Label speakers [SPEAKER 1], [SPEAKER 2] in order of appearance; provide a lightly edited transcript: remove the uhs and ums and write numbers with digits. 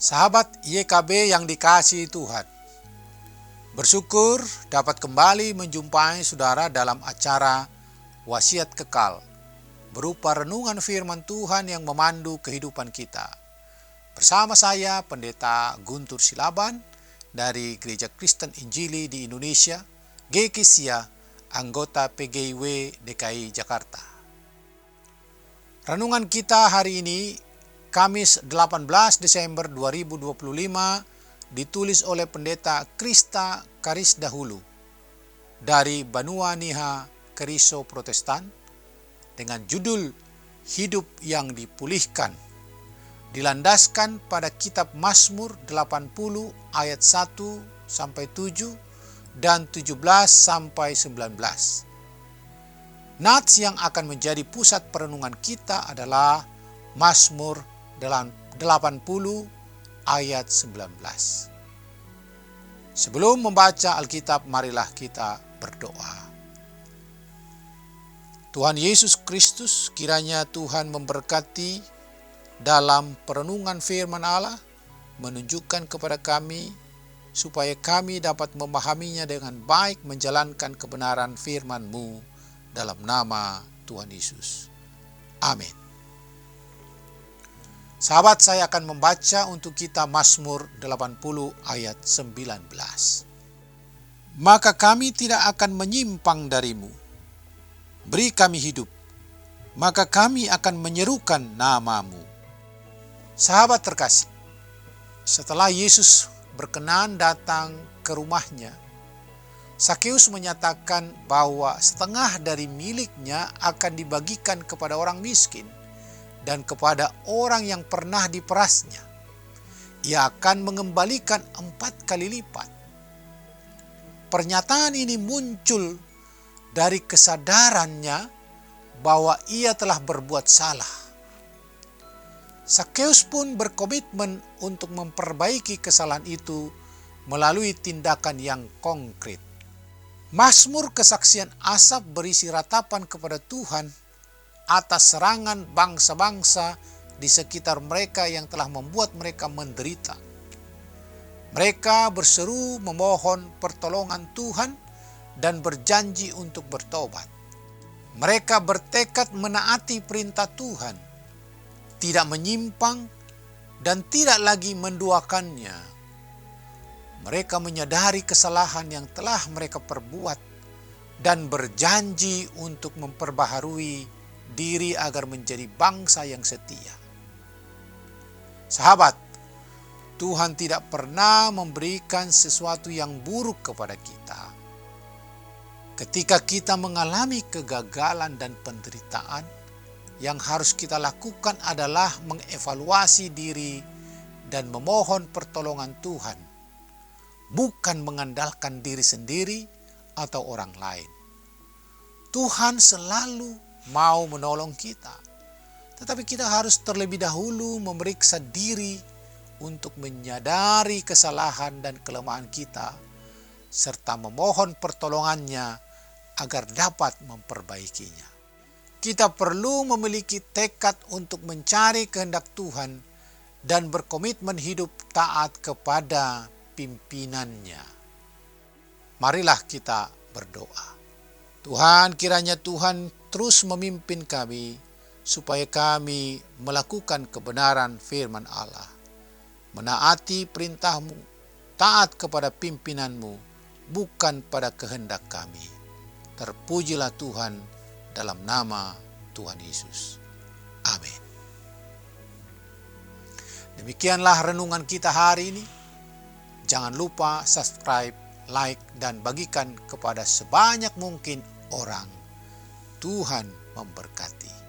[SPEAKER 1] Sahabat YKB yang dikasihi Tuhan, bersyukur dapat kembali menjumpai saudara dalam acara Wasiat Kekal, berupa renungan firman Tuhan yang memandu kehidupan kita. Bersama saya, Pendeta Guntur Silaban dari Gereja Kristen Injili di Indonesia, GKSIA, anggota PGIW DKI Jakarta. Renungan kita hari ini, Kamis 18 Desember 2025, ditulis oleh Pendeta Krista Karisdahulu dari Banua Niha Keriso Protestan dengan judul Hidup yang Dipulihkan, dilandaskan pada kitab Mazmur 80 ayat 1-7 dan 17-19. Nats yang akan menjadi pusat perenungan kita adalah Mazmur 80 ayat 19. Sebelum membaca Alkitab, marilah kita berdoa. Tuhan Yesus Kristus, kiranya Tuhan memberkati dalam perenungan firman Allah, menunjukkan kepada kami supaya kami dapat memahaminya dengan baik, menjalankan kebenaran firman-Mu dalam nama Tuhan Yesus. Amin. Sahabat, saya akan membaca untuk kita Mazmur 80 ayat 19. Maka kami tidak akan menyimpang darimu. Beri kami hidup, maka kami akan menyerukan namamu. Sahabat terkasih, setelah Yesus berkenan datang ke rumahnya, Sakeus menyatakan bahwa setengah dari miliknya akan dibagikan kepada orang miskin dan kepada orang yang pernah diperasnya. Ia akan mengembalikan 4 kali lipat. Pernyataan ini muncul dari kesadarannya bahwa ia telah berbuat salah. Sakeus pun berkomitmen untuk memperbaiki kesalahan itu melalui tindakan yang konkret. Mazmur kesaksian Asaf berisi ratapan kepada Tuhan atas serangan bangsa-bangsa di sekitar mereka yang telah membuat mereka menderita. Mereka berseru memohon pertolongan Tuhan dan berjanji untuk bertobat. Mereka bertekad menaati perintah Tuhan, tidak menyimpang dan tidak lagi menduakannya. Mereka menyadari kesalahan yang telah mereka perbuat dan berjanji untuk memperbaharui diri agar menjadi bangsa yang setia. Sahabat, Tuhan tidak pernah memberikan sesuatu yang buruk kepada kita. Ketika kita mengalami kegagalan dan penderitaan, yang harus kita lakukan adalah mengevaluasi diri dan memohon pertolongan Tuhan, bukan mengandalkan diri sendiri atau orang lain. Tuhan selalu mau menolong kita, tetapi kita harus terlebih dahulu memeriksa diri untuk menyadari kesalahan dan kelemahan kita, serta memohon pertolongannya agar dapat memperbaikinya. Kita perlu memiliki tekad untuk mencari kehendak Tuhan dan berkomitmen hidup taat kepada pimpinannya. Marilah kita berdoa. Tuhan, kiranya Tuhan terus memimpin kami supaya kami melakukan kebenaran firman Allah, menaati perintah-Mu, taat kepada pimpinan-Mu, bukan pada kehendak kami. Terpujilah Tuhan dalam nama Tuhan Yesus. Amin. Demikianlah renungan kita hari ini. Jangan lupa subscribe, like, dan bagikan kepada sebanyak mungkin orang. Tuhan memberkati.